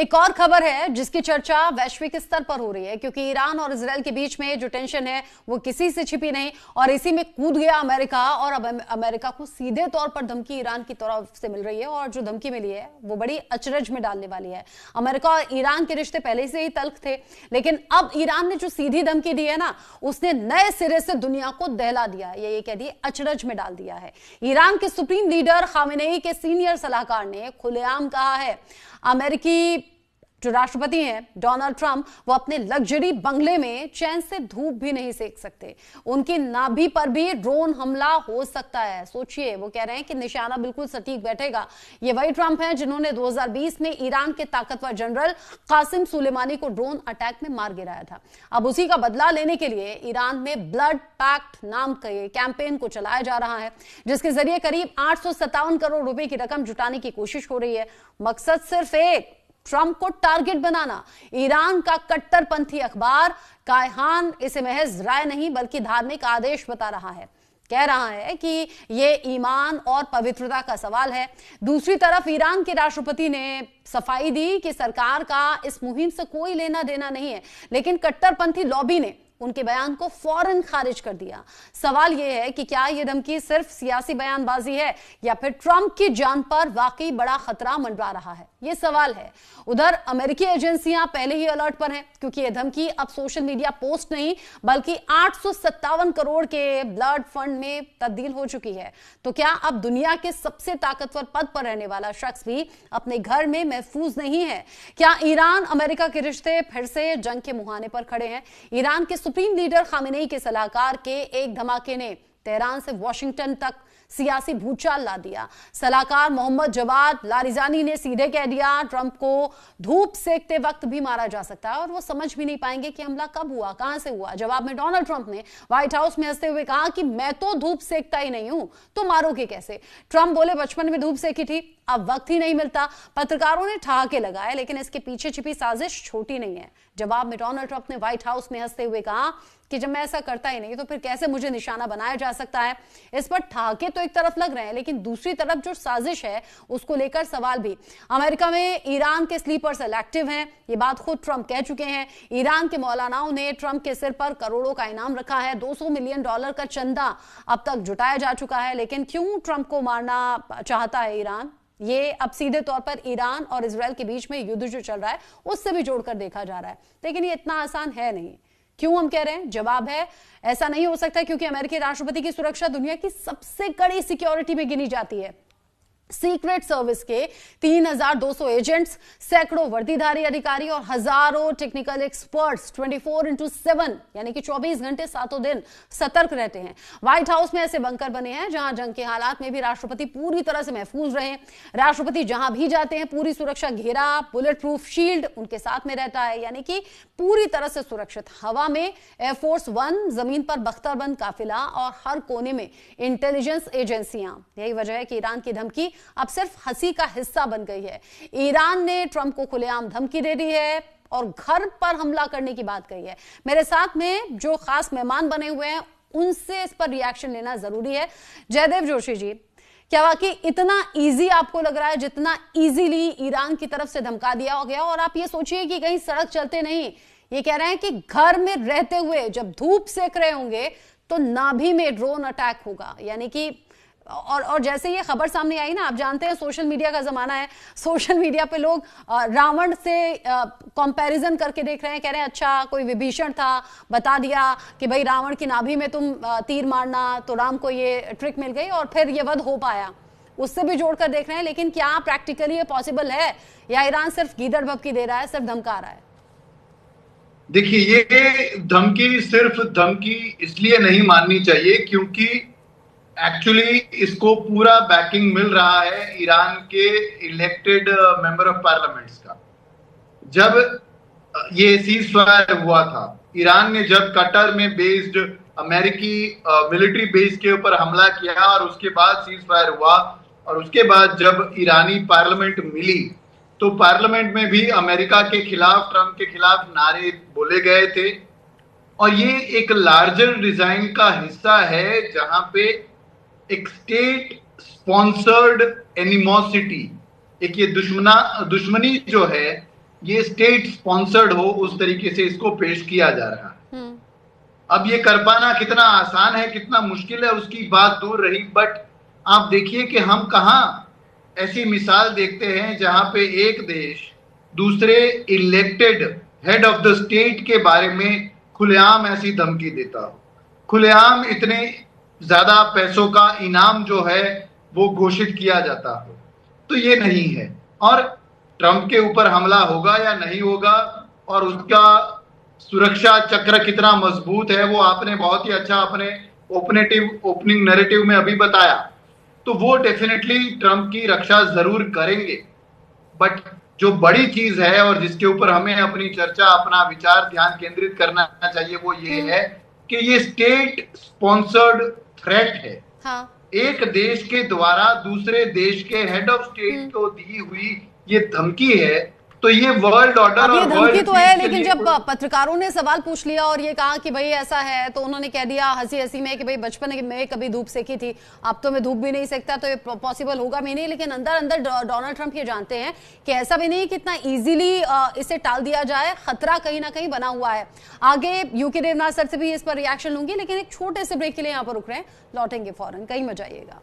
एक और खबर है जिसकी चर्चा वैश्विक स्तर पर हो रही है, क्योंकि ईरान और इजरायल के बीच में जो टेंशन है वो किसी से छिपी नहीं और इसी में कूद गया अमेरिका। और अब अमेरिका को सीधे तौर पर धमकी ईरान की तरफ से मिल रही है और जो धमकी मिली है वो बड़ी अचरज में डालने वाली है। अमेरिका और ईरान के रिश्ते पहले से ही तल्ख थे, लेकिन अब ईरान ने जो सीधी धमकी दी है ना, उसने नए सिरे से दुनिया को दहला दिया, ये कह दिए अचरज में डाल दिया है। ईरान के सुप्रीम लीडर खामेनेई के सीनियर सलाहकार ने खुलेआम कहा है अमेरिकी जो राष्ट्रपति हैं डोनाल्ड ट्रंप, वो अपने लग्जरी बंगले में चैन से धूप भी नहीं सेक सकते, उनकी नाभि पर भी ड्रोन हमला हो सकता है। सोचिए, वो कह रहे हैं कि निशाना बिल्कुल सटीक बैठेगा। ये वही ट्रंप हैं जिन्होंने 2020 में ईरान के ताकतवर जनरल कासिम सुलेमानी को ड्रोन अटैक में मार गिराया था। अब उसी का बदला लेने के लिए ईरान में ब्लड पैक्ट नाम के कैंपेन को चलाया जा रहा है, जिसके जरिए करीब 857 करोड़ रुपए की रकम जुटाने की कोशिश हो रही है। मकसद सिर्फ एक, ट्रंप को टारगेट बनाना। ईरान का कट्टरपंथी अखबार कायहान इसे महज राय नहीं बल्कि धार्मिक आदेश बता रहा है, कह रहा है कि यह ईमान और पवित्रता का सवाल है। दूसरी तरफ ईरान के राष्ट्रपति ने सफाई दी कि सरकार का इस मुहिम से कोई लेना देना नहीं है, लेकिन कट्टरपंथी लॉबी ने उनके बयान को फौरन खारिज कर दिया। सवाल यह है कि क्या यह धमकी सिर्फ सियासी बयानबाजी है या फिर ट्रंप की जान पर वाकई बड़ा खतरा मंडरा रहा है, यह सवाल है। उधर अमेरिकी एजेंसियां पहले ही अलर्ट पर हैं, क्योंकि यह धमकी अब सोशल मीडिया पोस्ट नहीं बल्कि 857 करोड़ के ब्लड फंड में तब्दील हो चुकी है। तो क्या अब दुनिया के सबसे ताकतवर पद पर रहने वाला शख्स भी अपने घर में महफूज नहीं है? क्या ईरान अमेरिका के रिश्ते फिर से जंग के मुहाने पर खड़े हैं? ईरान के सुप्रीम लीडर खामेनेई के सलाहकार के एक धमाके ने तेहरान से वॉशिंगटन तक सियासी भूचाल ला दिया। सलाहकार मोहम्मद जवाद लारिजानी ने सीधे कह दिया ट्रंप को धूप सेकते वक्त भी मारा जा सकता है और वो समझ भी नहीं पाएंगे कि हमला कब हुआ, कहां से हुआ। जवाब में डोनाल्ड ट्रंप ने व्हाइट हाउस में हंसते हुए कहा कि मैं तो धूप सेकता ही नहीं हूं, तो मारोगे कैसे? ट्रंप बोले बचपन में धूप सेकी थी, अब वक्त ही नहीं मिलता। पत्रकारों ने ठहाके लगाए, लेकिन इसके पीछे छिपी साजिश छोटी नहीं है। जवाब में डोनाल्ड ट्रंप ने व्हाइट हाउस में हंसते हुए कहा कि जब मैं ऐसा करता ही नहीं तो फिर कैसे मुझे निशाना बनाया जा सकता है। इस पर ठहाके तो एक तरफ लग रहे हैं, लेकिन दूसरी तरफ जो साजिश है उसको लेकर सवाल भी। अमेरिका में ईरान के स्लीपर सेल एक्टिव हैं, ये बात खुद ट्रंप कह चुके हैं। ईरान के मौलानाओं ने ट्रंप के सिर पर करोड़ों का इनाम रखा है, $200 मिलियन का चंदा अब तक जुटाया जा चुका है। लेकिन क्यों ट्रंप को मारना चाहता है ईरान? ये अब सीधे तौर पर ईरान और इजरायल के बीच में युद्ध जो चल रहा है उससे भी जोड़कर देखा जा रहा है, लेकिन ये इतना आसान है नहीं। क्यों हम कह रहे हैं? जवाब है ऐसा नहीं हो सकता, क्योंकि अमेरिकी राष्ट्रपति की सुरक्षा दुनिया की सबसे कड़ी सिक्योरिटी में गिनी जाती है। सीक्रेट सर्विस के 3200 एजेंट्स, सैकड़ों वर्दीधारी अधिकारी और हजारों टेक्निकल एक्सपर्ट्स 24x7 यानी कि 24 घंटे सातों दिन सतर्क रहते हैं। व्हाइट हाउस में ऐसे बंकर बने हैं जहां जंग के हालात में भी राष्ट्रपति पूरी तरह से महफूज रहे। राष्ट्रपति जहां भी जाते हैं पूरी सुरक्षा घेरा, बुलेट प्रूफ शील्ड उनके साथ में रहता है, यानी कि पूरी तरह से सुरक्षित। हवा में एयरफोर्स 1, जमीन पर बख्तरबंद काफिला और हर कोने में इंटेलिजेंस एजेंसियां। यही वजह है कि ईरान की धमकी अब सिर्फ हंसी का हिस्सा बन गई है। ईरान ने ट्रंप को खुलेआम धमकी दे दी है और घर पर हमला करने की बात कही है। मेरे साथ में जो खास मेहमान बने हुए हैं उनसे इस पर रिएक्शन लेना जरूरी है। जयदेव जोशी जी, क्या वाकई इतना इजी आपको लग रहा है जितना इजीली ईरान की तरफ से धमका दिया गया? और आप ये सोचिए कि कहीं सड़क चलते नहीं, ये कह रहे हैं कि घर में रहते हुए जब धूप सेक रहे होंगे तो नाभि में ड्रोन अटैक होगा, यानी कि और जैसे ये खबर सामने आई ना, आप जानते हैं सोशल मीडिया का जमाना है, सोशल मीडिया पे लोग रावण से कंपैरिजन करके देख रहे हैं, कह रहे हैं अच्छा कोई विभीषण था, बता दिया कि भाई रावण की नाभि में तुम तीर मारना, तो राम को ये ट्रिक मिल गई और फिर ये वध हो पाया, उससे भी जोड़कर देख रहे हैं। लेकिन क्या प्रैक्टिकली ये पॉसिबल है या ईरान सिर्फ गीदड़ भभकी दे रहा है, सिर्फ धमका रहा है? देखिए, ये धमकी सिर्फ धमकी इसलिए नहीं माननी चाहिए क्योंकि एक्चुअली इसको पूरा बैकिंग मिल रहा है ईरान के इलेक्टेड मेंबर ऑफ पार्लियामेंट्स का। जब ये सीज फायर हुआ था, ईरान ने जब कतर में बेस्ड अमेरिकी मिलिट्री बेस के ऊपर हमला किया और उसके बाद सीज फायर हुआ और उसके बाद जब ईरानी पार्लियामेंट मिली तो पार्लियामेंट में भी अमेरिका के खिलाफ, ट्रंप के खिलाफ नारे बोले गए थे। और ये एक लार्जर डिजाइन का हिस्सा है जहां पे एक स्टेट स्पॉन्सर्ड एनिमोसिटी, एक ये दुश्मनी जो है ये स्टेट स्पॉन्सर्ड हो, उस तरीके से इसको पेश किया जा रहा है। अब ये कर पाना कितना आसान है कितना मुश्किल है उसकी बात दूर रही, बट आप देखिए कि हम कहां ऐसी मिसाल देखते हैं जहां पे एक देश दूसरे elected head of the state के बारे में खुलेआम ऐसी धमकी देता हो, खुलेआम इतने ज्यादा पैसों का इनाम जो है वो घोषित किया जाता हो। तो ये नहीं है। और ट्रंप के ऊपर हमला होगा या नहीं होगा और उसका सुरक्षा चक्र कितना मजबूत है वो आपने बहुत ही अच्छा अपने ओपनिंग नैरेटिव में अभी बताया। तो वो डेफिनेटली ट्रंप की रक्षा जरूर करेंगे, बट जो बड़ी चीज है और जिसके ऊपर हमें अपनी चर्चा अपना विचार ध्यान केंद्रित करना चाहिए वो ये है कि ये स्टेट स्पॉन्सर्ड थ्रेट है। हाँ। एक देश के द्वारा दूसरे देश के हेड ऑफ स्टेट को दी हुई ये धमकी है। तो ये वर्ल्ड ऑर्डर अब ये और धमकी तो है, लेकिन जब पत्रकारों ने सवाल पूछ लिया और ये कहा कि भाई ऐसा है, तो उन्होंने कह दिया हंसी हंसी में कि भाई बचपन में कभी धूप सेकी थी, अब तो मैं धूप भी नहीं सेकता, तो ये पॉसिबल होगा भी नहीं। लेकिन अंदर अंदर डोनाल्ड ट्रंप ये जानते हैं कि ऐसा भी नहीं कि इतना इजीली इसे टाल दिया जाए, खतरा कहीं ना कहीं बना हुआ है। आगे यूके देवनाथ सर से भी इस पर रिएक्शन लूंगी, लेकिन एक छोटे से ब्रेक के लिए यहाँ पर रुक रहे हैं, लौटेंगे फौरन, कहीं मत जाइएगा।